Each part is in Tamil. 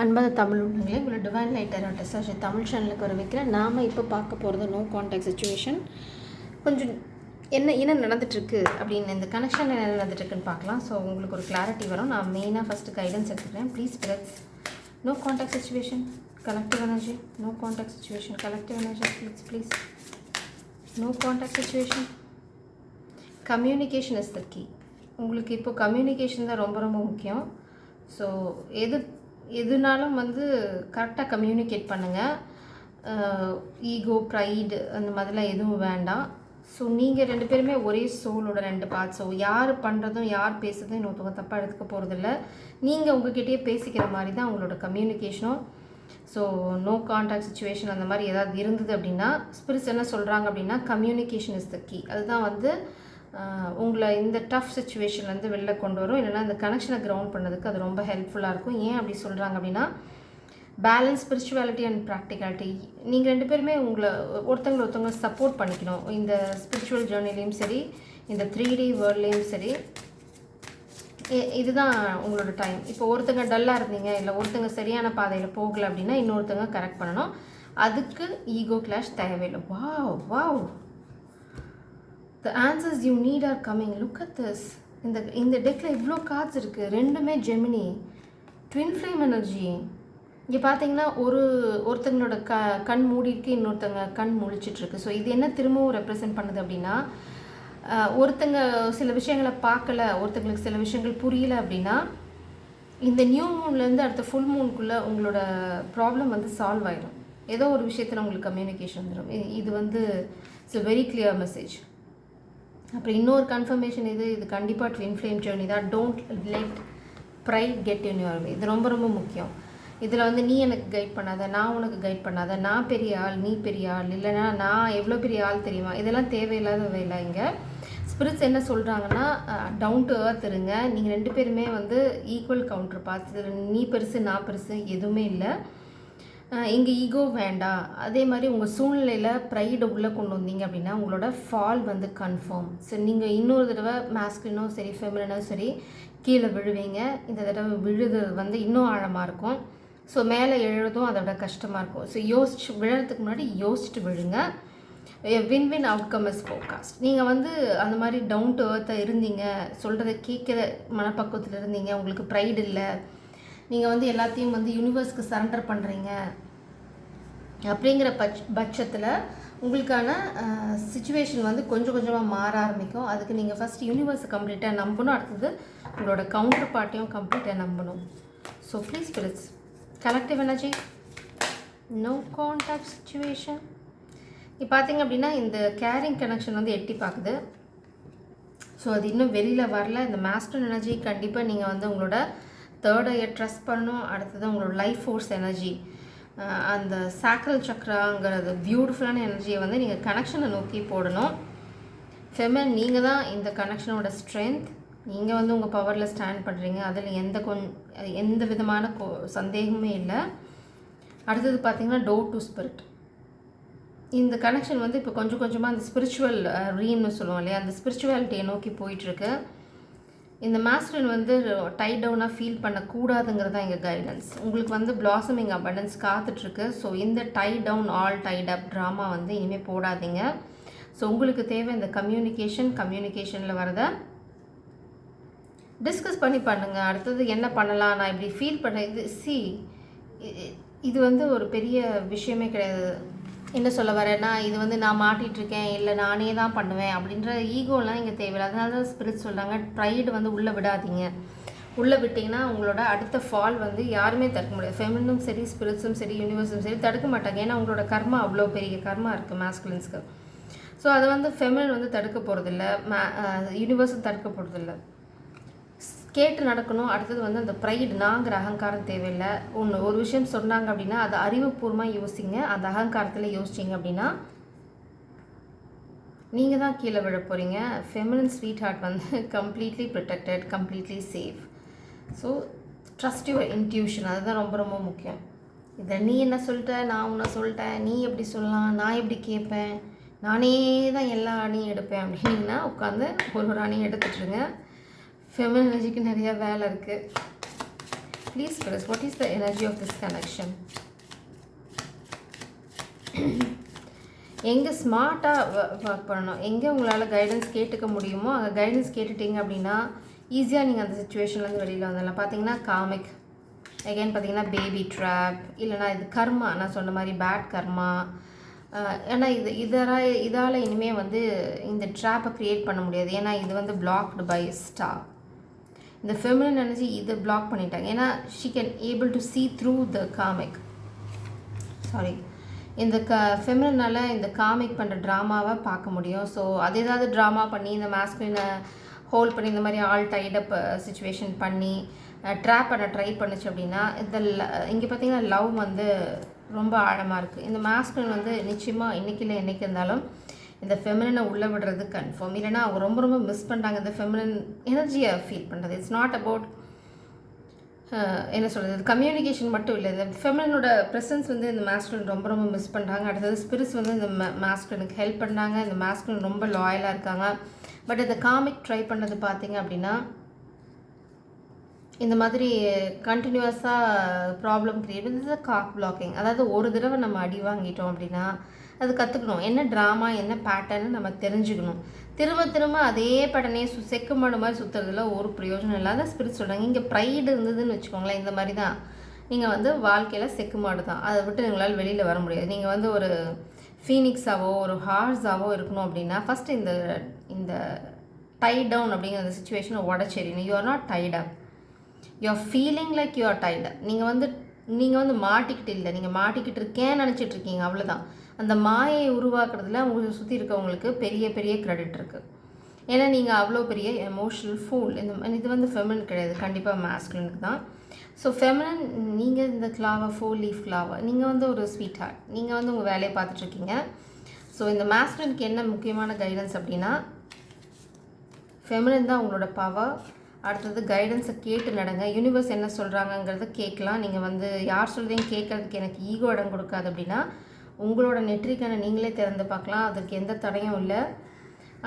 அன்பான தமிழ் உள்ளங்களே, இவ்வளோ டிவைன் லைட் டெஸ்டாஷ் தமிழ் சேனலுக்கு வர வைக்கிறேன். நாம் இப்போ பார்க்க போகிறது நோ கான்டாக்ட் சுச்சுவேஷன். கொஞ்சம் என்ன நடந்துகிட்ருக்கு அப்படின்னு இந்த கனெக்ஷன் என்ன நடந்துட்டுருக்குன்னு பார்க்கலாம். ஸோ உங்களுக்கு ஒரு கிளாரிட்டி வரும். நான் மெயினாக ஃபஸ்ட்டு கைடன்ஸ் எடுத்துக்கிறேன். Please brothers, no contact situation, collective energy, no contact situation, collective energy, please no contact situation. Communication is the key. உங்களுக்கு இப்போ கம்யூனிகேஷன் தான் ரொம்ப ரொம்ப முக்கியம். ஸோ எதுனாலும் கரெக்டாக கம்யூனிகேட் பண்ணுங்கள். ஈகோ, ப்ரைடு அந்த மாதிரிலாம் எதுவும் வேண்டாம். ஸோ நீங்கள் ரெண்டு பேருமே ஒரே சோலோட ரெண்டு பார்ட்ஸ். ஸோ யார் பண்ணுறதும் யார் பேசுறதும் இன்னொருத்தவங்க தப்பாக எடுத்துக்க போகிறதில்ல. நீங்கள் உங்ககிட்டயே பேசிக்கிற மாதிரி தான் உங்களோட கம்யூனிகேஷனும். ஸோ நோ கான்டாக்ட் சுச்சுவேஷன் அந்த மாதிரி ஏதாவது இருந்தது அப்படின்னா ஸ்பிரிட்ஸ் என்ன சொல்கிறாங்க அப்படின்னா கம்யூனிகேஷன் இஸ் த கீ. அதுதான் உங்களை இந்த டஃப் சுச்சுவேஷன்லேருந்து வெளில கொண்டு வரும். இல்லைனா இந்த கனெக்ஷனை கிரவுண்ட் பண்ணதுக்கு அது ரொம்ப ஹெல்ப்ஃபுல்லாக இருக்கும். ஏன் அப்படி சொல்கிறாங்க அப்படின்னா பேலன்ஸ், ஸ்பிரிச்சுவாலிட்டி அண்ட் ப்ராக்டிகாலிட்டி. நீங்கள் ரெண்டு பேருமே ஒருத்தவங்க சப்போர்ட் பண்ணிக்கணும். இந்த ஸ்பிரிச்சுவல் ஜேர்னிலையும் சரி, இந்த 3D வேர்ல்ட்லேயும் சரி. இதுதான் உங்களோட டைம். இப்போ ஒருத்தங்க டல்லாக இருந்தீங்க, இல்லை ஒருத்தங்க சரியான பாதையில் போகலை அப்படின்னா இன்னொருத்தங்க கரெக்ட் பண்ணணும். அதுக்கு ஈகோ கிளாஷ் தேவையில்லை. Wow, the answers you need are coming. Look at this. இந்த டெக்கில் இவ்வளோ கார்ட்ஸ் இருக்குது. ரெண்டுமே ஜெமினி, ட்வின் ஃப்ளேம் எனர்ஜி. இங்கே பார்த்தீங்கன்னா ஒருத்தங்களோட கண் மூடிருக்கு, இன்னொருத்தங்க கண் முழிச்சிட்ருக்கு. ஸோ இது என்ன திரும்பவும் ரெப்ரசன்ட் பண்ணுது அப்படின்னா ஒருத்தங்க சில விஷயங்களை பார்க்கல, ஒருத்தங்களுக்கு சில விஷயங்கள் புரியல அப்படின்னா இந்த நியூ மூன்லேருந்து அடுத்த ஃபுல் மூனுக்குள்ளே உங்களோட ப்ராப்ளம் சால்வ் ஆகிடும். ஏதோ ஒரு விஷயத்தில் உங்களுக்கு கம்யூனிகேஷன் வந்துடும். இது it's a very clear message. அப்புறம் இன்னொரு கன்ஃபர்மேஷன் இது கண்டிப்பாக ட்வின் ஃப்ளேம் ஜேர்னி தான். Don't let pride get in your way. இது ரொம்ப ரொம்ப முக்கியம். இதில் நீ எனக்கு கைட் பண்ணாத, நான் உனக்கு கைட் பண்ணாத, நான் பெரிய ஆள் நீ பெரிய ஆள், இல்லைனா நான் எவ்வளோ பெரிய ஆள் தெரியுமா, இதெல்லாம் தேவையில்லாத வேலை. இங்கே ஸ்பிரிட்ஸ் என்ன சொல்கிறாங்கன்னா டவுன் டு எர்த் இருங்க. நீங்கள் ரெண்டு பேருமே ஈக்குவல் கவுண்டர் பார்ட்ஸ். இதில் நீ பெருசு நான் பெருசு எதுவுமே இல்லை. இங்கே ஈகோ வேண்டாம். அதே மாதிரி உங்கள் சூழ்நிலையில் ப்ரைடை உள்ளே கொண்டு வந்தீங்க அப்படின்னா உங்களோட ஃபால் கன்ஃபார்ம். ஸோ நீங்கள் இன்னொரு தடவை மாஸ்குலினோ சரி ஃபெமினோ சரி கீழே விழுவீங்க. இந்த தடவை விழுது இன்னும் ஆழமாக இருக்கும். ஸோ மேலே எழுதும் அதை விட கஷ்டமாக இருக்கும். ஸோ விழுறதுக்கு முன்னாடி யோசிச்சுட்டு விழுங்க. Win outcome is forecast. நீங்கள் அந்த மாதிரி டவுன் டு எர்த்தாக இருந்தீங்க, சொல்கிறத கேட்குற மனப்பக்குவத்தில் இருந்தீங்க, உங்களுக்கு ப்ரைடு இல்லை, நீங்கள் எல்லாத்தையும் யூனிவர்ஸ்க்கு சரண்டர் பண்ணுறீங்க அப்படிங்கிற பட்சத்தில் உங்களுக்கான சிச்சுவேஷன் கொஞ்சம் கொஞ்சமாக மாற ஆரம்பிக்கும். அதுக்கு நீங்கள் ஃபஸ்ட் யூனிவர்ஸை கம்ப்ளீட்டாக நம்பணும். அடுத்தது உங்களோட கவுண்டர் பார்ட்டியும் கம்ப்ளீட்டாக நம்பணும். So please spirits, collective energy, no contact situation. இப்போ பார்த்தீங்க அப்படின்னா இந்த கேரிங் கனெக்ஷன் எட்டி பார்க்குது. ஸோ அது இன்னும் வெளியில் வரல. இந்த மாஸ்டர் எனர்ஜி கண்டிப்பாக நீங்கள் உங்களோட தேர்ட் ஐயை ட்ரஸ்ட் பண்ணணும். அடுத்தது உங்களோட லைஃப் ஃபோர்ஸ் எனர்ஜி, அந்த சாக்ரல் சக்ராங்கிறது பியூட்டிஃபுல்லான எனர்ஜியை நீங்கள் கனெக்ஷனை நோக்கி போடணும். ஃபெமன், நீங்கள் தான் இந்த கனெக்ஷனோட ஸ்ட்ரென்த். நீங்கள் உங்கள் பவரில் ஸ்டாண்ட் பண்ணுறீங்க. அதில் எந்த விதமான சந்தேகமே இல்லை. அடுத்தது பார்த்திங்கன்னா டோர் டு ஸ்பிரிட். இந்த கனெக்ஷன் இப்போ கொஞ்சம் கொஞ்சமாக அந்த ஸ்பிரிச்சுவல் ரீன்னு சொல்லுவோம் இல்லையா, அந்த ஸ்பிரிச்சுவாலிட்டியை நோக்கி போயிட்டுருக்கு. இந்த மாஸ்டர் டைட் டவுனாக ஃபீல் பண்ணக்கூடாதுங்கிறது தான் எங்கள் கைடன்ஸ். உங்களுக்கு பிளாசமிங் அபண்டன்ஸ் காத்துட்ருக்கு. ஸோ இந்த டைட் டவுன் ஆல் டைட் அப் ட்ராமா இனிமேல் போடாதீங்க. ஸோ உங்களுக்கு தேவை இந்த கம்யூனிகேஷனில் வரதை டிஸ்கஸ் பண்ணி பண்ணுங்கள். அடுத்தது என்ன பண்ணலாம், நான் இப்படி ஃபீல் பண்ண இது ஒரு பெரிய விஷயமே கிடையாது. என்ன சொல்ல வரேன்னா இது நான் மாட்டிகிட்ருக்கேன், இல்லை நானே தான் பண்ணுவேன் அப்படின்ற ஈகோலாம் இங்கே தேவையில்லை. அதனால தான் ஸ்பிரிட் சொல்கிறாங்க ப்ரைடு உள்ளே விடாதீங்க. உள்ளே விட்டிங்கன்னா உங்களோட அடுத்த ஃபால் யாருமே தடுக்க முடியாது. ஃபெமினும் சரி, ஸ்பிரிட்ஸும் சரி, யூனிவர்ஸும் சரி தடுக்க மாட்டாங்க. ஏன்னா உங்களோட கர்மா அவ்வளோ பெரிய கர்மா இருக்குது மாஸ்குலின்ஸ்க்கு. ஸோ அதை ஃபெமினன் தடுக்க போகிறதில்ல, யூனிவர்ஸும் தடுக்க போகிறதில்ல. கேட்டு நடக்கணும். அடுத்தது அந்த ப்ரைடு, நாங்கிற அகங்காரம் தேவையில்லை. ஒரு விஷயம் சொன்னாங்க அப்படின்னா அதை அறிவுபூர்வமாக யோசிங்க. அந்த அகங்காரத்தில் யோசிச்சிங்க அப்படின்னா நீங்கள் தான் கீழே விழ போகிறீங்க. Feminine sweetheart completely protected, completely safe. So trust your intuition, அதுதான் ரொம்ப ரொம்ப முக்கியம். இதை நீ என்ன சொல்லிட்ட, நான் உன்னை சொல்லிட்டேன், நீ எப்படி சொல்லலாம், நான் எப்படி கேட்பேன், நானே தான் எல்லா அணியும் எடுப்பேன் அப்படின்னா உட்காந்து ஒரு அணியும் எடுத்துட்ருங்க. ஃபெமினன் எனர்ஜிக்கு நிறையா வேலை இருக்குது. Please Spirit, what is the energy of this connection? எங்கே ஸ்மார்ட்டாக ஒர்க் பண்ணணும், எங்கே உங்களால் கைடன்ஸ் கேட்டுக்க முடியுமோ அங்கே கைடன்ஸ் கேட்டுட்டிங்க அப்படின்னா ஈஸியாக நீங்கள் அந்த சுச்சுவேஷன்லேருந்து வெளியில் வந்துடலாம். பார்த்தீங்கன்னா காமிக் அகெயின் பார்த்தீங்கன்னா பேபி ட்ராப், இல்லைனா இது கர்மா, நான் சொன்ன மாதிரி பேட் கர்மா. ஏன்னா இதால் இனிமேல் வந்து இந்த ட்ராப்பை க்ரியேட் பண்ண முடியாது. ஏன்னா இது வந்து பிளாக்டு பை ஸ்டார். இந்த ஃபெமினின் எனர்ஜி இதை பிளாக் பண்ணிட்டாங்க. ஏன்னா she can able to see through the comic. Sorry, இந்த ஃபெமினனால் இந்த காமிக் பண்ணுற ட்ராமாவை பார்க்க முடியும். ஸோ அது ஏதாவது ட்ராமா பண்ணி இந்த மாஸ்குலினை ஹோல்ட் பண்ணி இந்த மாதிரி ஆல் டைடப் சுச்சுவேஷன் பண்ணி ட்ராப் பண்ண ட்ரை பண்ணுச்சு அப்படின்னா இங்கே பார்த்திங்கன்னா லவ் வந்து ரொம்ப ஆழமாக இருக்குது. இந்த மாஸ்குலின் வந்து நிச்சயமாக இன்றைக்கி இல்லை என்றைக்கு இருந்தாலும் இந்த ஃபெமினனை உள்ளே விடுறது கன்ஃபார்ம். இல்லைனா அவங்க ரொம்ப ரொம்ப மிஸ் பண்ணுறாங்க இந்த ஃபெமினன் எனர்ஜியை ஃபீல் பண்ணுறது. இட்ஸ் நாட் அபவுட் என்ன சொல்கிறது, கம்யூனிகேஷன் மட்டும் இல்லை, இந்த ஃபெமினனோட ப்ரெசன்ஸ் வந்து இந்த மாஸ்குலின் ரொம்ப ரொம்ப மிஸ் பண்ணுறாங்க. அடுத்தது ஸ்பிரிட்ஸ் வந்து இந்த மாஸ்குலினுக்கு ஹெல்ப் பண்ணாங்க. இந்த மாஸ்குலின் ரொம்ப லாயலாக இருக்காங்க. பட் இந்த காமிக் ட்ரை பண்ணது பார்த்தீங்க அப்படின்னா இந்த மாதிரி கண்டினியூஸாக ப்ராப்ளம் க்ரியேட் பண்ணது காக் பிளாக்கிங். அதாவது ஒரு தடவை நம்ம அடி வாங்கிட்டோம் அப்படின்னா அது கற்றுக்கணும், என்ன ட்ராமா என்ன பேட்டர்னு நம்ம தெரிஞ்சுக்கணும். திரும்ப திரும்ப அதே பேட்டர்னே செக்கு மாடு மாதிரி சுற்றுறதுல ஒரு பிரயோஜனம் இல்லாத ஸ்பிரிட் சொல்கிறாங்க. இங்கே ப்ரைடு இருந்ததுன்னு வச்சுக்கோங்களேன், இந்த மாதிரி தான் நீங்கள் வந்து வாழ்க்கையில் செக்கு மாடு தான், அதை விட்டு உங்களால் வெளியில் வர முடியாது. நீங்கள் வந்து ஒரு ஃபீனிக்ஸாவோ ஒரு ஹார்ஸாவோ இருக்கணும் அப்படின்னா ஃபஸ்ட்டு இந்த டை டவுன் அப்படிங்கிற அந்த சுச்சுவேஷனை உடச்செறியணும். You are not tied up, you are feeling like you are tied up. நீங்கள் வந்து மாட்டிக்கிட்டு இல்லை, நீங்கள் மாட்டிக்கிட்டு இருக்கேன்னு நினச்சிட்டு இருக்கீங்க, அவ்வளோதான். அந்த மாயை உருவாக்குறதுல உங்களுக்கு சுற்றி இருக்கவங்களுக்கு பெரிய பெரிய கிரெடிட் இருக்குது. ஏன்னா நீங்கள் அவ்வளோ பெரிய எமோஷனல் ஃபூல். இது வந்து ஃபெமினன் கிடையாது, கண்டிப்பாக மாஸ்குலினுக்கு தான். ஸோ ஃபெமினன் நீங்கள் இந்த கிளாவை 4 லீஃப் கிளாவை நீங்கள் வந்து ஒரு ஸ்வீட் ஹார்ட், நீங்கள் வந்து உங்கள் வேலையை பார்த்துட்ருக்கீங்க. ஸோ இந்த மாஸ்குலினுக்கு என்ன முக்கியமான கைடன்ஸ் அப்படின்னா ஃபெமினன் தான் உங்களோட பவர். அடுத்தது கைடன்ஸை கேட்டு நடங்க. யூனிவர்ஸ் என்ன சொல்கிறாங்கங்கிறத கேட்கலாம். நீங்கள் வந்து யார் சொல்கிறதையும் கேட்குறதுக்கு எனக்கு ஈகோ இடம் கொடுக்காது அப்படின்னா உங்களோட நெற்றிக்கான நீங்களே திறந்து பார்க்கலாம், அதுக்கு எந்த தடையும் இல்லை.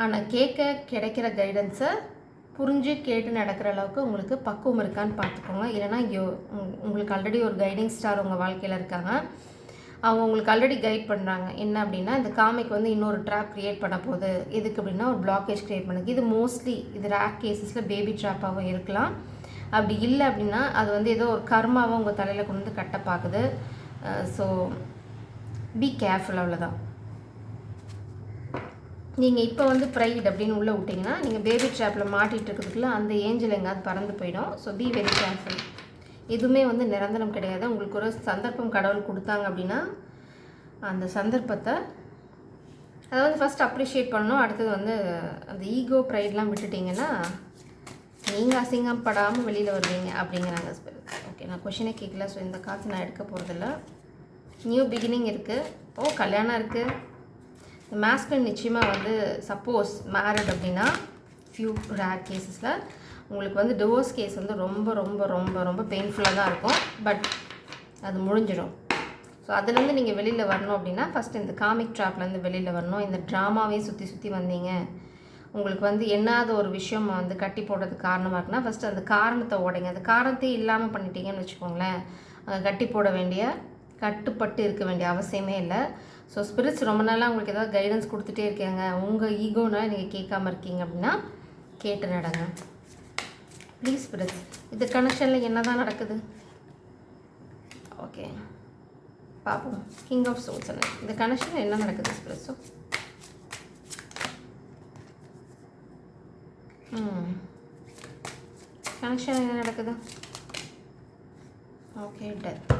ஆனால் கிடைக்கிற கைடன்ஸை புரிஞ்சு கேட்டு நடக்கிற அளவுக்கு உங்களுக்கு பக்குவம் இருக்கான்னு பார்த்துக்கோங்க. இல்லைனா உங்களுக்கு ஆல்ரெடி ஒரு கைடிங் ஸ்டார் உங்கள் வாழ்க்கையில் இருக்காங்க, அவங்க உங்களுக்கு ஆல்ரெடி கைட் பண்ணுறாங்க. என்ன அப்படின்னா இந்த காமிக் வந்து இன்னொரு ட்ராப் க்ரியேட் பண்ண போகுது. எதுக்கு அப்படின்னா ஒரு பிளாக்கேஜ் க்ரியேட் பண்ணுது. இது மோஸ்ட்லி இது ரேர் கேசஸில் பேபி ட்ராப்பாகவும் இருக்கலாம். அப்படி இல்லை அப்படின்னா அது வந்து ஏதோ ஒரு கர்மாவை உங்கள் தலையில் கொண்டு வந்து கட்ட பார்க்குது. ஸோ பி கேர்ஃபுல், அவ்வளோதான். நீங்கள் இப்போ வந்து ப்ரைட் அப்படின்னு உள்ளே விட்டிங்கன்னா நீங்கள் பேபி ட்ராப்பில் மாட்டிகிட்டு இருக்கிறதுக்குள்ள அந்த ஏஞ்சல் எங்காவது பறந்து போயிடும். So be very careful. எதுவுமே வந்து நிரந்தரம் கிடையாது. உங்களுக்கு ஒரு சந்தர்ப்பம் கடவுள் கொடுத்தாங்க அப்படின்னா அந்த சந்தர்ப்பத்தை அதை வந்து ஃபஸ்ட் அப்ரிஷியேட் பண்ணணும். அடுத்தது வந்து அந்த ஈகோ ப்ரைட்லாம் விட்டுட்டிங்கன்னா நீங்கள் அசிங்கப்படாமல் வெளியில் வருவீங்க அப்படிங்கிறாங்க ஸ்பிரிட். ஓகே, நான் கொஷினே கேட்கல. ஸோ இந்த காசு நான் எடுக்க போகிறதில்ல. நியூ பிகினிங் இருக்குது, கல்யாணம் இருக்குது. இந்த மாஸ்குலின் நிச்சயமாக வந்து சப்போஸ் மேரிட் அப்படின்னா ஃபியூ ரேர் கேஸஸில் உங்களுக்கு வந்து டிவோர்ஸ் கேஸ் வந்து ரொம்ப ரொம்ப ரொம்ப ரொம்ப பெயின்ஃபுல்லாக தான் இருக்கும். பட் அது முடிஞ்சிடும். ஸோ அதுலேருந்து நீங்கள் வெளியில் வரணும் அப்படின்னா ஃபஸ்ட்டு இந்த காமிக் ட்ராப்லேருந்து வெளியில் வரணும். இந்த ட்ராமாவே சுற்றி சுற்றி வந்தீங்க, உங்களுக்கு வந்து என்னாத ஒரு விஷயம் வந்து கட்டி போடுறதுக்கு காரணமாக இருக்குன்னா ஃபஸ்ட்டு அந்த காரணத்தை உடைங்க. அந்த காரணத்தையே இல்லாமல் பண்ணிட்டீங்கன்னு வச்சுக்கோங்களேன், கட்டுப்பட்டு இருக்க வேண்டிய அவசியமே இல்லை. ஸோ ஸ்பிரிட்ஸ் ரொம்ப நாளாக உங்களுக்கு ஏதாவது கைடன்ஸ் கொடுத்துட்டே இருக்காங்க, உங்கள் ஈகோனால் நீங்கள் கேட்காம இருக்கீங்க அப்படின்னா கேட்டு நடங்க ப்ளீஸ் ஸ்பிரிட்ஸ். இந்த கனெக்ஷனில் என்ன தான் நடக்குது? ஓகே பார்ப்போம். கிங் ஆஃப் சோல்ஸ் இந்த கனெக்ஷனில் என்ன நடக்குது ஸ்பிரிட்ஸோ? கனெக்ஷன் என்ன நடக்குது? Okay, death.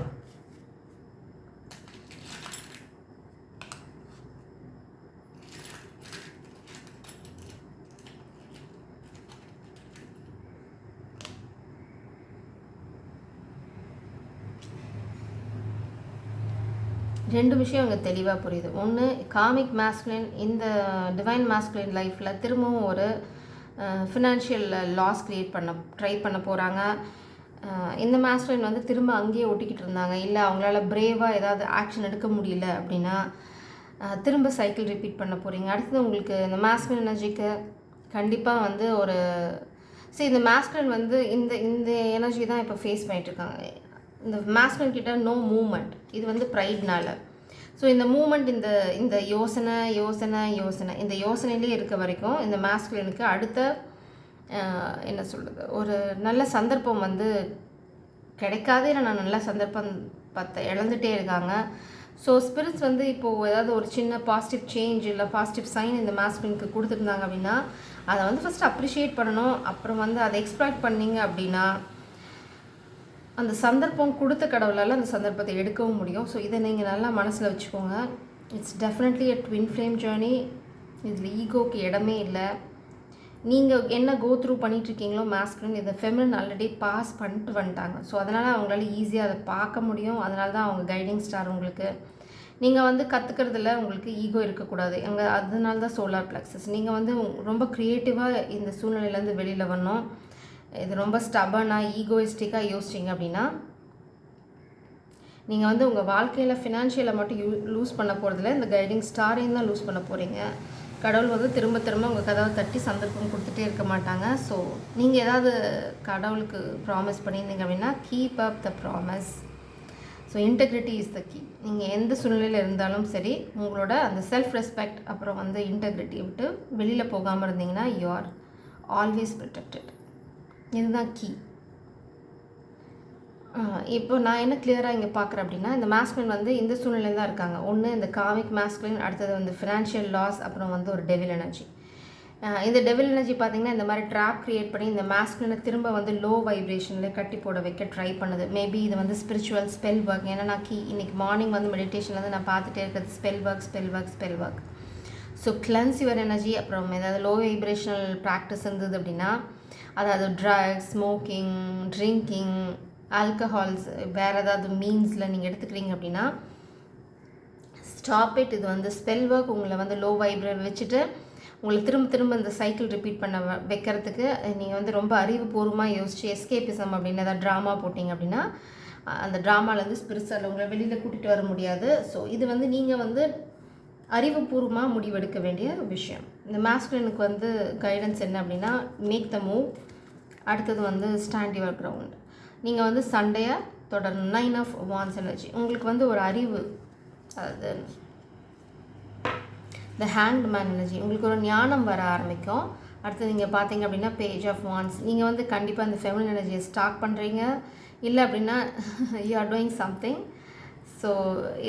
ரெண்டு விஷயம் அங்கே தெளிவாக புரியுது. ஒன்று, காமிக் மாஸ்குலின் இந்த டிவைன் மாஸ்குலின் லைஃப்பில் திரும்பவும் ஒரு ஃபினான்ஷியல் லாஸ் க்ரியேட் ட்ரை பண்ண போகிறாங்க. இந்த மாஸ்குலின் வந்து திரும்ப அங்கேயே ஒட்டிக்கிட்டு இருந்தாங்க, இல்லை அவங்களால பிரேவாக ஏதாவது ஆக்ஷன் எடுக்க முடியல அப்படின்னா திரும்ப சைக்கிள் ரிப்பீட் பண்ண போகிறீங்க. அடுத்தது உங்களுக்கு இந்த மாஸ்குலின் எனர்ஜிக்கு கண்டிப்பாக வந்து ஒரு ஸோ இந்த மாஸ்குலின் வந்து இந்த இந்த எனர்ஜி தான் இப்போ ஃபேஸ் பண்ணிகிட்ருக்காங்க. இந்த மாஸ்குலின் கிட்ட நோ மூமெண்ட், இது வந்து ப்ரைட்னால. ஸோ இந்த மூமெண்ட், இந்த இந்த யோசனை யோசனை யோசனை இந்த யோசனையிலே இருக்க வரைக்கும் இந்த மாஸ்குலினுக்கு அடுத்த என்ன சொல்கிறது, ஒரு நல்ல சந்தர்ப்பம் வந்து கிடைக்காதே, நான் நல்ல சந்தர்ப்பம் இழந்துகிட்டே இருக்காங்க. ஸோ ஸ்பிரிட்ஸ் வந்து இப்போது ஏதாவது ஒரு சின்ன பாசிட்டிவ் சேஞ்ச் இல்லை பாசிட்டிவ் சைன் இந்த மாஸ்குலினுக்கு கொடுத்துருந்தாங்க அப்படின்னா அதை வந்து ஃபஸ்ட்டு அப்ரிஷியேட் பண்ணணும். அப்புறம் வந்து அதை எக்ஸ்ப்ளாய்ட் பண்ணிங்க அப்படின்னா அந்த சந்தர்ப்பம் கொடுத்த கடவுளால் அந்த சந்தர்ப்பத்தை எடுக்கவும் முடியும். ஸோ இதை நீங்கள் நல்லா மனசில் வச்சுக்கோங்க. It's definitely a twin flame journey. இதில் ஈகோக்கு இடமே இல்லை. நீங்கள் என்ன கோ த்ரூ பண்ணிகிட்ருக்கீங்களோ மாஸ்குலின், இதை ஃபெமினின் ஆல்ரெடி பாஸ் பண்ணிட்டு வந்துட்டாங்க. ஸோ அதனால் அவங்களால ஈஸியாக அதை பார்க்க முடியும். அதனால தான் அவங்க கைடிங் ஸ்டார் உங்களுக்கு. நீங்கள் வந்து கற்றுக்கிறதுல உங்களுக்கு ஈகோ இருக்கக்கூடாது. அதனால தான் சோலார் பிளக்ஸஸ். நீங்கள் வந்து ரொம்ப க்ரியேட்டிவாக இந்த சூழ்நிலையிலேருந்து வெளியில் வரணும். இது ரொம்ப ஸ்டபனாக ஈகோயிஸ்டிக்காக யோசிச்சிங்க அப்படின்னா நீங்கள் வந்து உங்கள் வாழ்க்கையில் ஃபினான்ஷியலை மட்டும் லூஸ் பண்ண போகிறதில்ல, இந்த கைடிங் ஸ்டாரையும் தான் லூஸ் பண்ண போகிறீங்க. கடவுள் வந்து திரும்ப திரும்ப உங்கள் கதவை தட்டி சந்தர்ப்பம் கொடுத்துட்டே இருக்க மாட்டாங்க. ஸோ நீங்கள் ஏதாவது கடவுளுக்கு ப்ராமிஸ் பண்ணியிருந்தீங்க அப்படின்னா keep up the promise. So integrity is the key. நீங்கள் எந்த சூழ்நிலையில் இருந்தாலும் சரி, உங்களோட அந்த செல்ஃப் ரெஸ்பெக்ட் அப்புறம் வந்து இன்டெகிரிட்டியை விட்டு வெளியில் போகாமல் இருந்தீங்கன்னா யூ ஆர் ஆல்வேஸ் ப்ரொடெக்டட். இதுதான் கீ. இப்போ நான் என்ன கிளியராக இங்கே பார்க்குறேன் அப்படின்னா, இந்த மாஸ்குலின் வந்து இந்த சூழ்நிலையில் தான் இருக்காங்க. ஒன்று இந்த காமிக் மாஸ்குலின், அடுத்தது வந்து ஃபினான்ஷியல் லாஸ், அப்புறம் வந்து ஒரு டெவில் எனர்ஜி. இந்த டெவில் எனர்ஜி பார்த்திங்கன்னா இந்த மாதிரி ட்ராப் க்ரியேட் பண்ணி இந்த மாஸ்குலினை திரும்ப வந்து லோ வைப்ரேஷனில் கட்டி போட வைக்க ட்ரை பண்ணுது. மேபி இது வந்து ஸ்பிரிச்சுவல் ஸ்பெல் ஒர்க். ஏன்னா நான் இன்றைக்கி மார்னிங் வந்து மெடிடேஷனில் வந்து நான் பார்த்துட்டே இருக்கிறது spell work. So cleanse your energy. அப்புறம் ஏதாவது லோ வைப்ரேஷனல் ப்ராக்டிஸ் இருந்தது அப்படின்னா, அதாவது ட்ரக்ஸ், ஸ்மோக்கிங், ட்ரிங்கிங், ஆல்கஹால்ஸ், வேறு ஏதாவது மீன்ஸில் நீங்கள் எடுத்துக்கிறீங்க அப்படின்னா ஸ்டாப் இட். இது வந்து ஸ்பெல் ஒர்க். உங்களை வந்து லோ வைப்ரேட் வச்சுட்டு உங்களை திரும்ப திரும்ப இந்த சைக்கிள் ரிப்பீட் பண்ண வைக்கிறதுக்கு நீங்கள் வந்து ரொம்ப அறிவுபூர்வமாக யோசிச்சு எஸ்கேபிசம் அப்படின்னு ஏதாவது ட்ராமா போட்டிங்க அப்படின்னா அந்த ட்ராமாலேருந்து ஸ்பிரிச்சுவல் உங்களை வெளியில் கூட்டிகிட்டு வர முடியாது. ஸோ இது வந்து நீங்கள் வந்து அறிவுபூர்வமாக முடிவெடுக்க வேண்டிய விஷயம். இந்த மாஸ்குலினுக்கு வந்து கைடன்ஸ் என்ன அப்படின்னா, மேக் த மூவ். அடுத்தது வந்து ஸ்டாண்ட் யுவர் கிரவுண்ட். நீங்கள் வந்து சண்டையை தொடரணும். 9 ஆஃப் வான்ஸ் எனர்ஜி. உங்களுக்கு வந்து ஒரு அறிவு, அதாவது த ஹேங்க்டு மேன் எனர்ஜி. உங்களுக்கு ஒரு ஞானம் வர ஆரம்பிக்கும். அடுத்து நீங்கள் பார்த்தீங்க அப்படின்னா பேஜ் ஆஃப் வான்ஸ். நீங்கள் வந்து கண்டிப்பாக இந்த ஃபெமினின் எனர்ஜியை ஸ்டாக் பண்ணுறீங்க. இல்லை அப்படின்னா you are doing something. So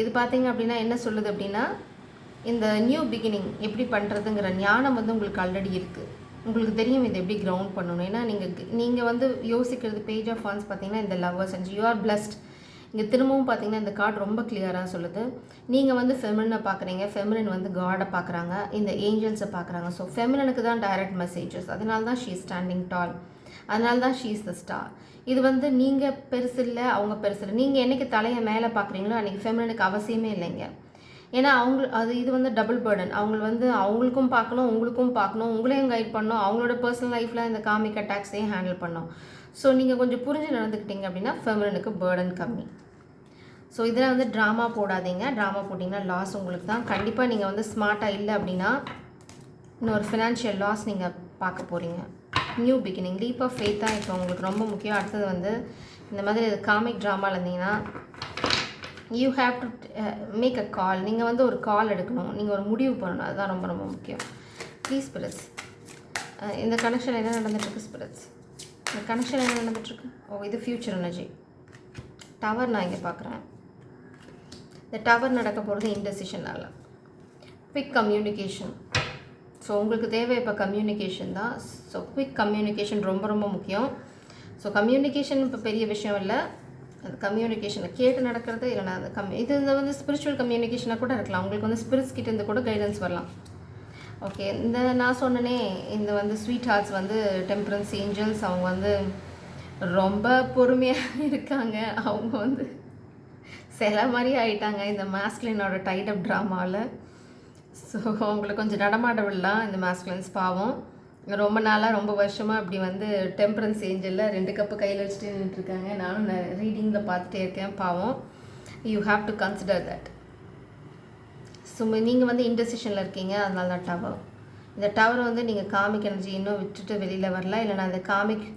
இது பார்த்தீங்க அப்படின்னா என்ன சொல்லுது அப்படின்னா, இந்த நியூ பிகினிங் எப்படி பண்ணுறதுங்கிற ஞானம் வந்து உங்களுக்கு ஆல்ரெடி இருக்குது. உங்களுக்கு தெரியும் இது எப்படி கிரவுண்ட் பண்ணணும். ஏன்னா நீங்கள் வந்து யோசிக்கிறது பேஜ் ஆஃப் வான்ஸ் பார்த்தீங்கன்னா இந்த lovers and you are blessed. இங்கே திரும்பவும் பார்த்தீங்கன்னா இந்த கார்டு ரொம்ப கிளியராக சொல்லுது. நீங்கள் வந்து ஃபெமினினை பார்க்குறீங்க, ஃபெமினின் வந்து காடை பார்க்குறாங்க, இந்த ஏஞ்சல்ஸை பார்க்குறாங்க. ஸோ ஃபெமினினுக்கு தான் டைரக்ட் மெசேஜஸ். அதனால தான் ஷீ ஸ்டாண்டிங் டால். அதனால தான் ஷீ இஸ் த ஸ்டார். இது வந்து நீங்கள் பெருசு இல்லை, அவங்க பெருசு இல்லை. நீங்கள் என்றைக்கு தலையை மேலே பார்க்குறீங்களோ அன்றைக்கி ஃபெமினினுக்கு அவசியமே இல்லைங்க. ஏன்னா இது வந்து டபுள் பர்டன். அவங்களுக்கும் பார்க்கணும், உங்களுக்கும் பார்க்கணும், உங்களையும் கைட் பண்ணணும், அவங்களோட பர்சனல் லைஃப்பில் இந்த காமிக் அட்டாக்ஸையும் ஹேண்டில் பண்ணணும். ஸோ நீங்கள் கொஞ்சம் புரிஞ்சு நடந்துக்கிட்டீங்க அப்படின்னா ஃபெமினினுக்கு பர்டன் கம்மி. ஸோ இதில் வந்து ட்ராமா போடாதீங்க. ட்ராமா போட்டிங்கன்னா லாஸ் உங்களுக்கு தான். கண்டிப்பாக நீங்கள் வந்து ஸ்மார்ட்டாக இல்லை அப்படின்னா இன்னொரு ஃபினான்ஷியல் லாஸ் நீங்கள் பார்க்க போகிறீங்க. New beginning, leap of faith தான் இப்போ உங்களுக்கு ரொம்ப முக்கியம். அடுத்தது வந்து இந்த மாதிரி காமிக் ட்ராமாவில் இருந்தீங்கன்னா you have to make a call. நீங்கள் வந்து ஒரு கால் எடுக்கணும், நீங்கள் ஒரு முடிவு பண்ணணும். அதுதான் ரொம்ப ரொம்ப முக்கியம். ப்ளீஸ் ஸ்பிரிட்ஸ், இந்த கனெக்ஷன் என்ன நடந்துட்டுருக்கு ஸ்பிரிட்ஸ்? இந்த கனெக்ஷன் என்ன நடந்துட்டுருக்கு? இது ஃப்யூச்சர் எனர்ஜி. டவர் நான் இங்கே பார்க்குறேன். இந்த டவர் நடக்க போகிறது இன்டெசிஷனால். Quick communication. ஸோ உங்களுக்கு தேவை இப்போ கம்யூனிகேஷன் தான். ஸோ குவிக் கம்யூனிகேஷன் ரொம்ப ரொம்ப முக்கியம். ஸோ கம்யூனிகேஷன் இப்போ பெரிய விஷயம் இல்லை. அந்த கம்யூனிகேஷனை கேட்டு நடக்கிறது இல்லைனா அந்த இது வந்து ஸ்பிரிச்சுவல் கம்யூனிகேஷனாக கூட இருக்கலாம். உங்களுக்கு வந்து ஸ்பிரிட்ஸ் கிட்ட இருந்து கூட கைடன்ஸ் வரலாம். ஓகே, இந்த நான் சொன்னனே இந்த வந்து ஸ்வீட் ஹார்ட்ஸ் வந்து டெம்பரன்ஸ் ஏஞ்சல்ஸ், அவங்க வந்து ரொம்ப பொறுமையாக இருக்காங்க. அவங்க வந்து சில மாதிரி ஆகிட்டாங்க இந்த மாஸ்குலினோட டைட் அப் ட்ராமாவில். ஸோ அவங்களுக்கு கொஞ்சம் நடமாட விடலாம் இந்த மாஸ்குலின்ஸ். பாவம், ரொம்ப நாளாக ரொம்ப வருஷமாக அப்படி வந்து டெம்பரன்ஸ் ஏஞ்சலில் 2 கப்பு கையில் வச்சுட்டு நின்றுட்டுருக்காங்க. நானும் ரீடிங்கில் பார்த்துட்டே இருக்கேன். பாவம், you have to consider that. So நீங்கள் வந்து இன்டெசிஷனில் இருக்கீங்க, அதனால தான் டவர். இந்த டவர் வந்து நீங்கள் காமிக் எனர்ஜி இன்னும் விட்டுட்டு வெளியில் வரல, இல்லைனா அந்த காமிக்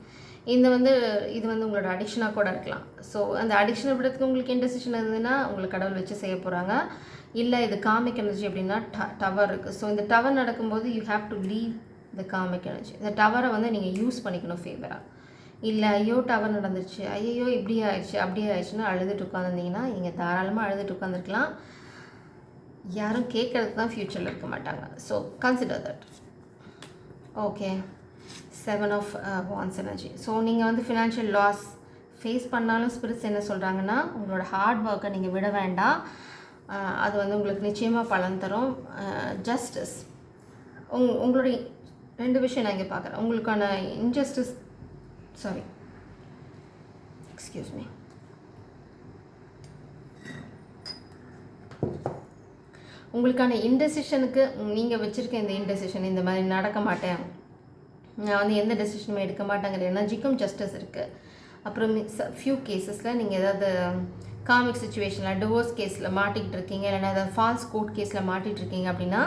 இது வந்து உங்களோட அடிக்ஷனாக கூட இருக்கலாம். ஸோ அந்த அடிக்ஷனை விடுறதுக்கு உங்களுக்கு இன்டெசிஷன் இருந்ததுன்னா உங்களுக்கு கடவுள் வச்சு செய்ய போகிறாங்க. இல்லை இது காமிக் எனர்ஜி அப்படின்னா டவர் இருக்குது. ஸோ இந்த டவர் நடக்கும்போது you have to leave the comic energy. இந்த டவரை வந்து நீங்கள் யூஸ் பண்ணிக்கணும் ஃபேவராக. இல்லை ஐயோ டவர் நடந்துருச்சு, ஐயோ இப்படி ஆயிடுச்சு அப்படி ஆயிடுச்சுன்னா அழுதுட்டு உட்காந்துருந்தீங்கன்னா நீங்கள் தாராளமாக அழுதுட்டு உட்காந்துருக்கலாம். யாரும் கேட்குறதுக்கு தான் ஃப்யூச்சரில் இருக்க மாட்டாங்க. So consider that. Okay, 7 of Wands energy. So நீங்கள் வந்து ஃபினான்ஷியல் லாஸ் ஃபேஸ் பண்ணாலும் ஸ்பிரிட்ஸ் என்ன சொல்கிறாங்கன்னா, உங்களோட ஹார்ட் ஒர்க்கை நீங்கள் விட வேண்டாம். அது வந்து உங்களுக்கு நிச்சயமாக பலன் தரும். ஜஸ்டிஸ் உங்களுடைய 2 விஷயம் நான் இங்கே பார்க்குறேன். உங்களுக்கான இன்ஜஸ்டிஸ் எக்ஸ்கியூஸ் மீ, உங்களுக்கான இன்டெசிஷனுக்கு நீங்கள் வச்சுருக்க இந்த இன்டெசிஷன், இந்த மாதிரி நடக்க மாட்டேன், நான் வந்து எந்த டெசிஷனுமே எடுக்க மாட்டேங்கிற எனர்ஜிக்கும் ஜஸ்டிஸ் இருக்குது. அப்புறம் ஃபியூ கேஸஸில் நீங்கள் ஏதாவது காமிக் சிச்சுவேஷனில் டிவோர்ஸ் கேஸில் மாட்டிக்கிட்டு இருக்கீங்க, இல்லைனா ஏதாவது ஃபால்ஸ் கோர்ட் கேஸில் மாட்டிகிட்டு இருக்கீங்க அப்படின்னா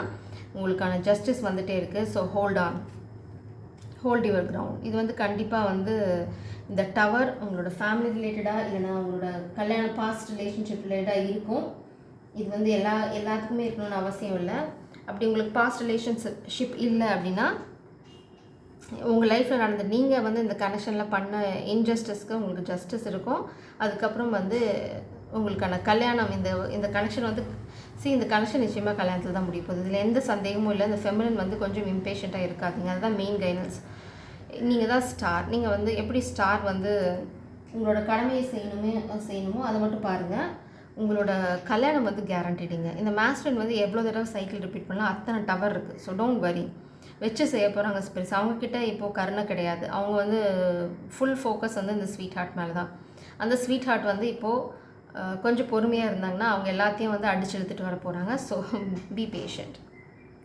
உங்களுக்கான ஜஸ்டிஸ் வந்துகிட்டே இருக்குது. So hold your ground. இது வந்து கண்டிப்பாக வந்து இந்த டவர் உங்களோட ஃபேமிலி ரிலேட்டடாக, இல்லைனா உங்களோட கல்யாணம் பாஸ்ட் ரிலேஷன்ஷிப் ரிலேட்டடாக இருக்கும். இது வந்து எல்லாத்துக்குமே இருக்கணும்னு அவசியம் இல்லை. அப்படி உங்களுக்கு பாஸ்ட் ரிலேஷன்ஷிப் இல்லை அப்படின்னா உங்கள் லைஃப்பில் நடந்த நீங்கள் வந்து இந்த கனெக்ஷனில் பண்ண இன்ஜஸ்டிஸ்க்கு உங்களுக்கு ஜஸ்டிஸ் இருக்கும். அதுக்கப்புறம் வந்து உங்களுக்கான கல்யாணம், இந்த கனெக்ஷன் வந்து இந்த கனெக்ஷன் நிச்சயமாக கல்யாணத்தில் தான் முடிய போகுது. இதில் எந்த சந்தேகமும் இல்லை. இந்த ஃபெமினின் வந்து கொஞ்சம் இம்பேஷண்ட்டாக இருக்காதீங்க. அதுதான் மெயின் கைடன்ஸ். நீங்கள் தான் ஸ்டார். நீங்கள் வந்து எப்படி ஸ்டார் வந்து உங்களோட கடமையை செய்யணுமோ அதை மட்டும் பாருங்கள். உங்களோட கல்யாணம் வந்து கேரண்டிடுங்க. இந்த மாஸ்டர் வந்து எவ்வளோ தடவை சைக்கிள் ரிப்பீட் பண்ணலாம், அத்தனை டவர் இருக்குது. So don't worry. வச்சு செய்ய போகிறாங்க ஸ்பிரிட்ஸ். அவங்கக்கிட்ட இப்போது கருணை கிடையாது. அவங்க வந்து ஃபுல் ஃபோக்கஸ் வந்து இந்த ஸ்வீட் ஹார்ட் மேலே தான். அந்த ஸ்வீட் ஹார்ட் வந்து இப்போது கொஞ்சம் பொறுமையாக இருந்தாங்கன்னா அவங்க எல்லாத்தையும் வந்து அடிச்சு எடுத்துகிட்டு வர போகிறாங்க. ஸோ பி பேஷண்ட்,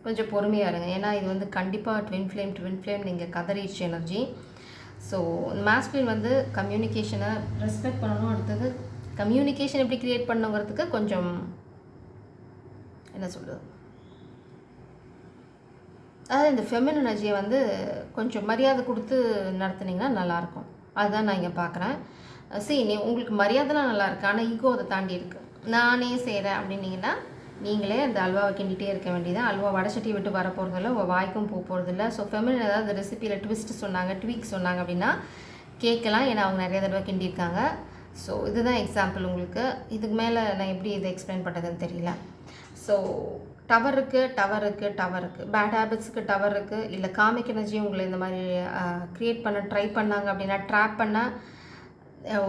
கொஞ்சம் பொறுமையாக இருங்க. ஏன்னா இது வந்து கண்டிப்பாக ட்வின் ஃப்ளேம் நீங்கள் கதறிடுச்சு எனர்ஜி. ஸோ மாஸ்குலின் வந்து கம்யூனிகேஷனை ரெஸ்பெக்ட் பண்ணணும். அடுத்தது கம்யூனிகேஷன் எப்படி க்ரியேட் பண்ணுங்கிறதுக்கு கொஞ்சம் என்ன சொல்கிறது, அதாவது இந்த ஃபெமினின் எனர்ஜியை வந்து கொஞ்சம் மரியாதை கொடுத்து நடத்துனீங்கன்னா நல்லாயிருக்கும். அதுதான் நான் இங்கே பார்க்குறேன். உங்களுக்கு மரியாதைலாம் நல்லாயிருக்கு, ஆனால் ஈகோ அதை தாண்டி இருக்குது. நானே செய்கிறேன் அப்படின்னீங்கன்னா நீங்களே அந்த அல்வாவை கிண்டிகிட்டே இருக்க வேண்டியதான். அல்வா வடச்சட்டி விட்டு வர போகிறதில்ல, உங்கள் வாய்க்கும் போகிறதில்ல. ஸோ ஃபெமினின் ஏதாவது ரெசிபியில் ட்விஸ்ட் சொன்னாங்க, ட்வீக் சொன்னாங்க அப்படின்னா கேட்கலாம். ஏன்னா அவங்க நிறைய தடவை கிண்டியிருக்காங்க. ஸோ இதுதான் எக்ஸாம்பிள் உங்களுக்கு. இதுக்கு மேலே நான் எப்படி இதை எக்ஸ்பிளைன் பண்ணுறதுன்னு தெரியல. ஸோ டவர் இருக்குது. பேட் ஹேபிட்ஸுக்கு டவர் இருக்குது. இல்லை காமிக் எனர்ஜி உங்களை இந்த மாதிரி க்ரியேட் பண்ண ட்ரை பண்ணாங்க அப்படின்னா, ட்ராப் பண்ண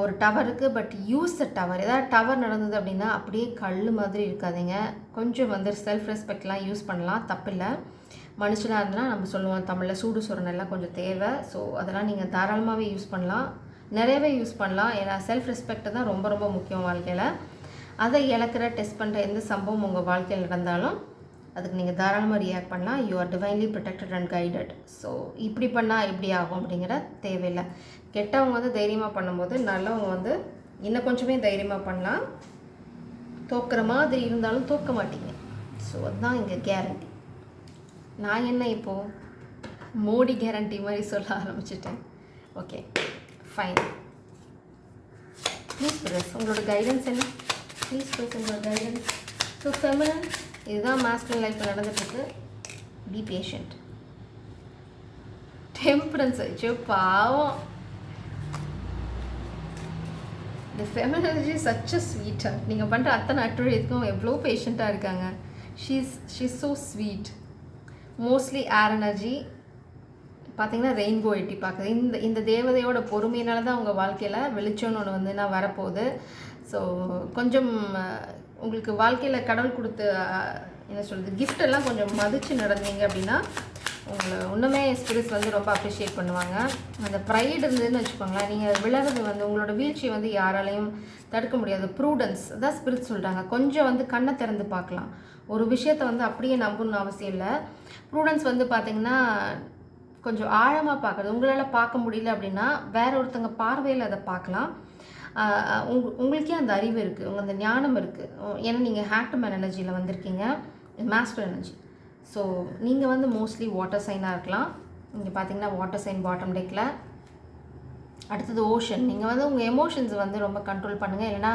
ஒரு டவர் இருக்குது. But use the tower. ஏதாவது டவர் நடந்தது அப்படின்னா அப்படியே கல் மாதிரி இருக்காதீங்க. கொஞ்சம் வந்து செல்ஃப் ரெஸ்பெக்ட்லாம் யூஸ் பண்ணலாம், தப்பில்லை. மனுஷனாக இருந்தால் நம்ம சொல்லுவோம் தமிழில் சூடு சொரணெல்லாம் கொஞ்சம் தேவை. ஸோ அதெல்லாம் நீங்கள் தாராளமாகவே யூஸ் பண்ணலாம், நிறையவே யூஸ் பண்ணலாம். ஏன்னா செல்ஃப் ரெஸ்பெக்ட் தான் ரொம்ப ரொம்ப முக்கியம் வாழ்க்கையில். அதை இழக்கிற டெஸ்ட் பண்ணுற எந்த சம்பவம் உங்கள் வாழ்க்கையில் நடந்தாலும் அதுக்கு நீங்கள் தாராளமாக ரியாக்ட் பண்ணலாம். You are divinely protected and guided. So இப்படி பண்ணால் எப்படி ஆகும் அப்படிங்கிற தேவையில்லை. கெட்டவங்க வந்து தைரியமாக பண்ணும்போது நல்லவங்க வந்து இன்னும் கொஞ்சமே தைரியமாக பண்ணலாம். தோக்குற மாதிரி இருந்தாலும் தோக்க மாட்டீங்க. ஸோ அதுதான் இங்கே கேரண்டி. நான் என்ன இப்போது மோடி கேரண்டி மாதிரி சொல்ல ஆரம்பிச்சிட்டேன். Okay fine. ப்ளீஸ் ப்ரெஸ் உங்களோட கைடன்ஸ் என்ன? ப்ளீஸ் ப்ரெஸ் உங்களோட கைடன்ஸ். ஸோ ஃபெமினின் இதுதான் மாஸ்குலின் லைஃப்பில் நடந்துட்டுருக்கு. B patient. டெம்பரன்ஸ் ஆயிடுச்சு பாவம். இந்த ஃபெமினின் எனர்ஜி சச் அ ஸ்வீட்டாக. நீங்கள் பண்ணுற அத்தனை அட்டுழியத்துக்கும் எவ்வளோ பேஷண்ட்டாக இருக்காங்க. She's so sweet. மோஸ்ட்லி ஏர் எனர்ஜி பார்த்திங்கன்னா ரெயின்போ எட்டி பார்க்குது. இந்த தேவதையோட பொறுமையினால தான் உங்கள் வாழ்க்கையில் வெளிச்சம்னு ஒன்று வந்து நான் வரப்போகுது. ஸோ கொஞ்சம் உங்களுக்கு வாழ்க்கையில் கடவுள் கொடுத்த என்ன சொல்கிறது கிஃப்டெல்லாம் கொஞ்சம் மதித்து நடந்தீங்க அப்படின்னா உங்களை இன்னுமே ஸ்பிரிட்ஸ் வந்து ரொம்ப அப்ரிஷியேட் பண்ணுவாங்க. அந்த ப்ரைடு இருந்ததுன்னு வச்சுக்கோங்களேன், நீங்கள் விழறது வந்து உங்களோட வீழ்ச்சியை வந்து யாராலையும் தடுக்க முடியாது. ப்ரூடன்ஸ் தான் ஸ்பிரிட்ஸ் சொல்கிறாங்க. கொஞ்சம் வந்து கண்ணை திறந்து பார்க்கலாம். ஒரு விஷயத்தை வந்து அப்படியே நம்பணும்னு அவசியம் இல்லை. ப்ரூடன்ஸ் வந்து பார்த்திங்கன்னா கொஞ்சம் ஆழமாக பார்க்குறது. உங்களால் பார்க்க முடியல அப்படின்னா வேற ஒருத்தங்க பார்வையில் அதை பார்க்கலாம். உங்களுக்கே அந்த அறிவு இருக்குது, உங்கள் அந்த ஞானம் இருக்குது. ஏன்னா நீங்கள் ஹேக்ட் மேன் எனர்ஜியில் வந்திருக்கீங்க, மாஸ்டர் எனர்ஜி. ஸோ நீங்கள் வந்து மோஸ்ட்லி வாட்டர் சைனாக இருக்கலாம். இங்கே பார்த்தீங்கன்னா வாட்டர் சைன் பாட்டம் டெக்கில். அடுத்தது ஓஷன். நீங்கள் வந்து உங்கள் எமோஷன்ஸ் வந்து ரொம்ப கண்ட்ரோல் பண்ணுங்கள். இல்லைனா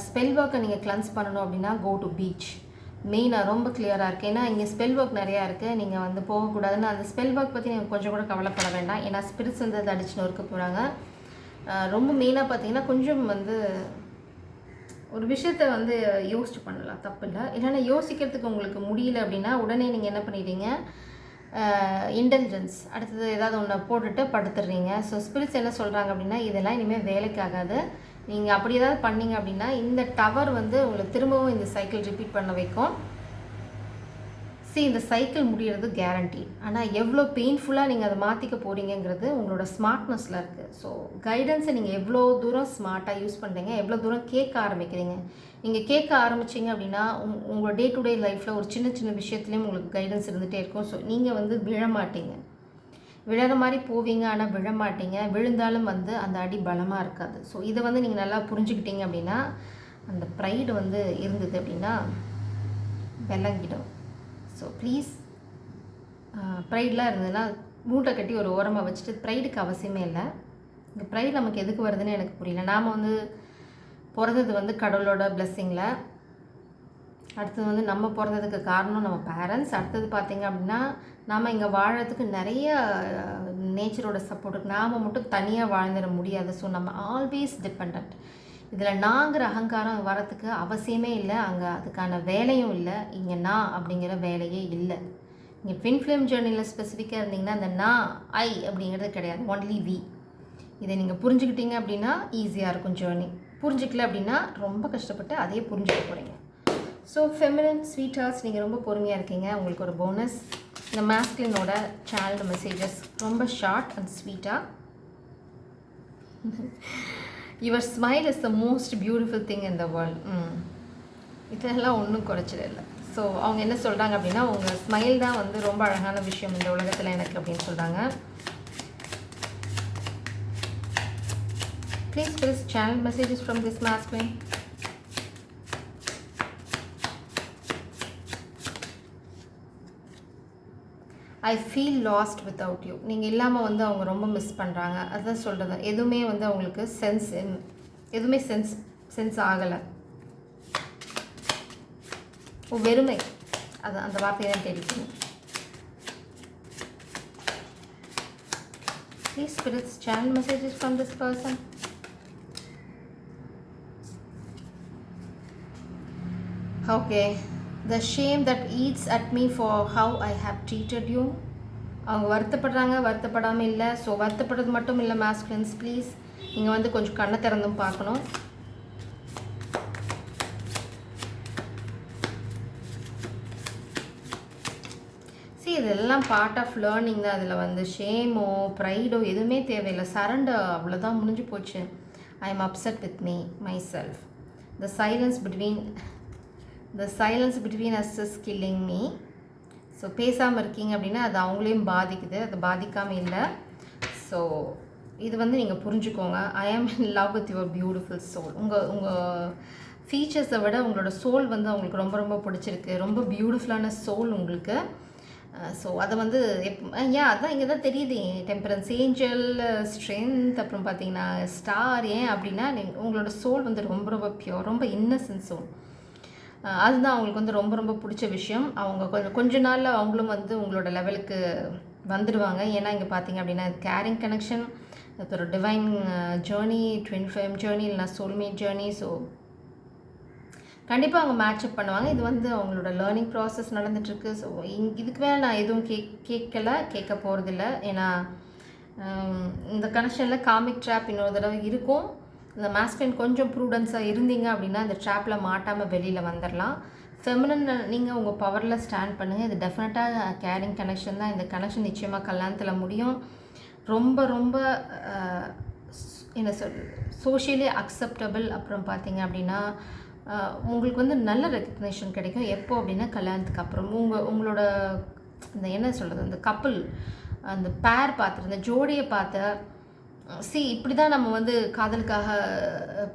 ஸ்பெல் ஒர்க்கை நீங்கள் கிளன்ஸ் பண்ணணும் அப்படின்னா கோ டு பீச். மெயினாக ரொம்ப கிளியராக இருக்குது. ஏன்னா இங்கே ஸ்பெல் ஒர்க் நிறையா இருக்குது. நீங்கள் வந்து போகக்கூடாதுன்னு அந்த ஸ்பெல் ஒர்க் பற்றி நீங்கள் கொஞ்சம் கூட கவலைப்பட வேண்டாம். ஏன்னா ஸ்பிரிட்ஸ் வந்து அதை அடிச்சுன்னு இருக்க போகிறாங்க. ரொம்ப மெயினாக பார்த்தீங்கன்னா கொஞ்சம் வந்து ஒரு விஷயத்தை வந்து யோசிச்சு பண்ணலாம், தப்பு இல்லை. இல்லைன்னா யோசிக்கிறதுக்கு உங்களுக்கு முடியல அப்படின்னா உடனே நீங்கள் என்ன பண்ணிடுறீங்க, இன்டெலிஜென்ஸ் அடுத்தது ஏதாவது ஒன்று போட்டுட்டு படுத்துடுறீங்க. ஸோ ஸ்பிரிட்ஸ் என்ன சொல்கிறாங்க அப்படின்னா இதெல்லாம் இனிமேல் வேலைக்கு ஆகாது. நீங்கள் அப்படி ஏதாவது பண்ணிங்க அப்படின்னா இந்த டவர் வந்து உங்களை திரும்பவும் இந்த சைக்கிள் ரிப்பீட் பண்ண வைக்கும். இந்த சைக்கிள் முடிகிறது கேரண்டி. ஆனால் எவ்வளோ பெயின்ஃபுல்லாக நீங்கள் அதை மாற்றிக்க போகிறீங்கிறது உங்களோட ஸ்மார்ட்னஸில் இருக்குது. ஸோ கைடன்ஸை நீங்கள் எவ்வளோ தூரம் ஸ்மார்ட்டாக யூஸ் பண்ணுறீங்க, எவ்வளோ தூரம் கேட்க ஆரம்பிக்கிறீங்க. நீங்கள் கேட்க ஆரம்பிச்சிங்க அப்படின்னா உங்களோட டே டு டே லைஃப்பில் ஒரு சின்ன சின்ன விஷயத்துலேயும் உங்களுக்கு கைடன்ஸ் இருந்துகிட்டே இருக்கும். ஸோ நீங்கள் வந்து விழமாட்டீங்க. விழற மாதிரி போவீங்க, ஆனால் விழமாட்டீங்க. விழுந்தாலும் வந்து அந்த அடி பலமாக இருக்காது. ஸோ இதை வந்து நீங்கள் நல்லா புரிஞ்சுக்கிட்டீங்க அப்படின்னா அந்த ப்ரைடு வந்து இருந்தது அப்படின்னா விளங்கிடும். ஸோ ப்ளீஸ் ப்ரைடெலாம் இருந்ததுன்னா மூட்டை கட்டி ஒரு ஓரமாக வச்சுட்டு, ப்ரைடுக்கு அவசியமே இல்லை. இந்த ப்ரைட் நமக்கு எதுக்கு வருதுன்னு எனக்கு புரியல. நாம் வந்து பிறந்தது வந்து கடவுளோட பிளெஸ்ஸிங்கில். அடுத்தது வந்து நம்ம பிறந்ததுக்கு காரணம் நம்ம பேரண்ட்ஸ். அடுத்தது பார்த்திங்க அப்படின்னா நாம் இங்கே வாழறதுக்கு நிறைய நேச்சரோட சப்போர்ட். நாம் மட்டும் தனியாக வாழ்ந்துட முடியாது. ஸோ நம்ம ஆல்வேஸ் டிபெண்ட். இதில் நாங்கிற அகங்காரம் வரத்துக்கு அவசியமே இல்லை. அங்கே அதுக்கான வேலையும் இல்லை. இங்கே நான் அப்படிங்கிற வேலையே இல்லை. இங்கே ட்வின் ஃப்ளேம் ஜேர்னியில் ஸ்பெசிஃபிக்காக இருந்தீங்கன்னா அந்த நான் ஐ அப்படிங்கிறது கிடையாது, ஒன்லி வி. இதை நீங்கள் புரிஞ்சுக்கிட்டீங்க அப்படின்னா ஈஸியாக இருக்கும் ஜேர்னி. புரிஞ்சிக்கல அப்படின்னா ரொம்ப கஷ்டப்பட்டு அதையே புரிஞ்சுக்க போகிறீங்க. ஸோ ஃபெமினின் ஸ்வீட் ஹார்ட்ஸ், நீங்கள் ரொம்ப பொறுமையாக இருக்கீங்க. உங்களுக்கு ஒரு போனஸ். இந்த மாஸ்குலினோட சேனல் மெசேஜஸ் ரொம்ப ஷார்ட் அண்ட் ஸ்வீட்டாக. Your smile is the most beautiful thing in the world. இதெல்லாம் ஒன்றும் குறைச்சல இல்லை. ஸோ அவங்க என்ன சொல்கிறாங்க அப்படின்னா உங்கள் ஸ்மைல் தான் வந்து ரொம்ப அழகான விஷயம் இந்த உலகத்தில் எனக்கு அப்படின்னு சொல்கிறாங்க. Please please channel messages from this masculine. I feel last without you. நீங்கள் இல்லாமல் வந்து அவங்க ரொம்ப மிஸ் பண்ணுறாங்க. அதுதான் சொல்கிறது. எதுவுமே வந்து அவங்களுக்கு எதுவுமே சென்ஸ் ஆகலை. வெறுமை, அது அந்த வார்த்தையை தான் தெரிவிக்கணும். Please spirits channel messages from this person. Okay. The shame that eats at me for how I have treated you. அவங்க வருத்தப்படுறாங்க, வருத்தப்படாமல் இல்லை. ஸோ வருத்தப்படுறது மட்டும் இல்லை மாஸ்குலின்ஸ், ப்ளீஸ் நீங்கள் வந்து கொஞ்சம் கண்ணை திறந்தும் பார்க்கணும். இதெல்லாம் பார்ட் ஆஃப் லேர்னிங் தான். அதில் வந்து ஷேமோ ப்ரைடோ எதுவுமே தேவையில்லை. சரண்டர், அவ்வளோதான், முடிஞ்சு போச்சு. I am upset with me my self. The silence between us is killing me. So பேசாமல் இருக்கீங்க அப்படின்னா அது அவங்களையும் பாதிக்குது, அது பாதிக்காமல் இல்லை. ஸோ இது வந்து நீங்கள் புரிஞ்சுக்கோங்க. I am in love with your beautiful soul. உங்கள் ஃபீச்சர்ஸை விட உங்களோட சோல் வந்து அவங்களுக்கு ரொம்ப ரொம்ப பிடிச்சிருக்கு. ரொம்ப பியூட்டிஃபுல்லான சோல் உங்களுக்கு. ஸோ அதை வந்து அதான் இங்கே தான் தெரியுது. டெம்பரன்ஸ், ஏஞ்சல், ஸ்ட்ரென்த், அப்புறம் பார்த்தீங்கன்னா ஸ்டார். ஏன் அப்படின்னா உங்களோட சோல் வந்து ரொம்ப ரொம்ப பியூர், ரொம்ப இன்னசென்ட் சோல். அதுதான் அவங்களுக்கு வந்து ரொம்ப ரொம்ப பிடிச்ச விஷயம். அவங்க கொஞ்ச நாளில் அவங்களும் வந்து உங்களோட லெவலுக்கு வந்துடுவாங்க. ஏன்னா இங்கே பார்த்தீங்க அப்படின்னா கேரிங் கனெக்ஷன், ஒரு divine journey, twin flame journey, இல்லைனா சோல்மேட் ஜேர்னி. ஸோ கண்டிப்பாக அவங்க மேட்சப் பண்ணுவாங்க. இது வந்து அவங்களோட லேர்னிங் ப்ராசஸ் நடந்துகிட்ருக்கு. ஸோ இதுக்கு மேலே நான் எதுவும் கேட்க போகிறதில்ல. ஏன்னா இந்த கனெக்ஷனில் காமிக் ட்ராப் இன்னொரு தடவை இருக்கும். இந்த மாஸ்குலின் கொஞ்சம் ப்ரூடன்ஸாக இருந்தீங்க அப்படின்னா இந்த ட்ராப்பில் மாட்டாமல் வெளியில் வந்துடலாம். ஃபெமினன் நீங்கள் உங்கள் பவரில் ஸ்டாண்ட் பண்ணுங்கள். இது டெஃபினட்டாக கேரிங் கனெக்ஷன் தான். இந்த கனெக்ஷன் நிச்சயமாக கல்யாணத்தில் முடியும். ரொம்ப ரொம்ப என்ன சோஷியலி அக்செப்டபிள். அப்புறம் பார்த்தீங்க அப்படின்னா உங்களுக்கு வந்து நல்ல ரெக்கக்னேஷன் கிடைக்கும். எப்போ அப்படின்னா கல்யாணத்துக்கு அப்புறம் உங்களோட இந்த என்ன சொல்கிறது, இந்த கப்புள், அந்த பேர் பார்த்து, இந்த ஜோடியை பார்த்து இப்படி தான் நம்ம வந்து காதலுக்காக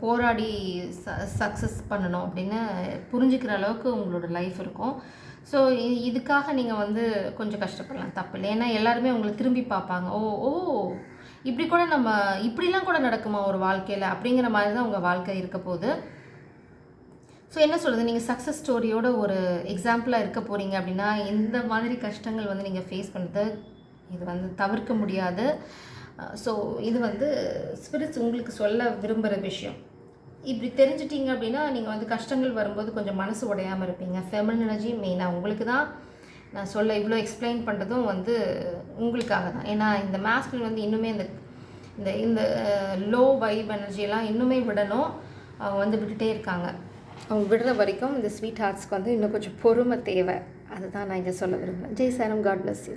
போராடி சக்ஸஸ் பண்ணணும் அப்படின்னு புரிஞ்சுக்கிற அளவுக்கு உங்களோட லைஃப் இருக்கும். ஸோ இதுக்காக நீங்கள் வந்து கொஞ்சம் கஷ்டப்படலாம், தப்பு இல்லை. ஏன்னா எல்லாருமே உங்களை திரும்பி பார்ப்பாங்க. ஓ ஓ இப்படி கூட நம்ம இப்படிலாம் கூட நடக்குமா ஒரு வாழ்க்கையில், அப்படிங்கிற மாதிரி தான் உங்கள் வாழ்க்கை இருக்க போகுது. ஸோ என்ன சொல்கிறது, நீங்கள் சக்ஸஸ் ஸ்டோரியோட ஒரு எக்ஸாம்பிளாக இருக்க போகிறீங்க அப்படின்னா, இந்த மாதிரி கஷ்டங்கள் வந்து நீங்கள் ஃபேஸ் பண்ணுறது இது வந்து தவிர்க்க முடியாது. ஸோ இது வந்து ஸ்பிரிட்ஸ் உங்களுக்கு சொல்ல விரும்புகிற விஷயம். இப்படி தெரிஞ்சிட்டிங்க அப்படின்னா நீங்கள் வந்து கஷ்டங்கள் வரும்போது கொஞ்சம் மனசு உடையாமல் இருப்பீங்க. ஃபெமினின் எனர்ஜி மெயினாக உங்களுக்கு தான் நான் சொல்ல இவ்வளோ எக்ஸ்பிளைன் பண்ணுறதும் வந்து உங்களுக்காக தான். ஏன்னா இந்த மாஸ்குலின் வந்து இன்னுமே இந்த இந்த இந்த லோ வைப் எனர்ஜியெல்லாம் இன்னுமே விடணும். அவங்க வந்து விட்டுட்டே இருக்காங்க. அவங்க விடுற வரைக்கும் இந்த ஸ்வீட் ஹார்ட்ஸ்க்கு வந்து இன்னும் கொஞ்சம் பொறுமை தேவை. அதுதான் நான் இங்கே சொல்ல விரும்புகிறேன். ஜெய் சாரம், காட் பிளஸ் யூ.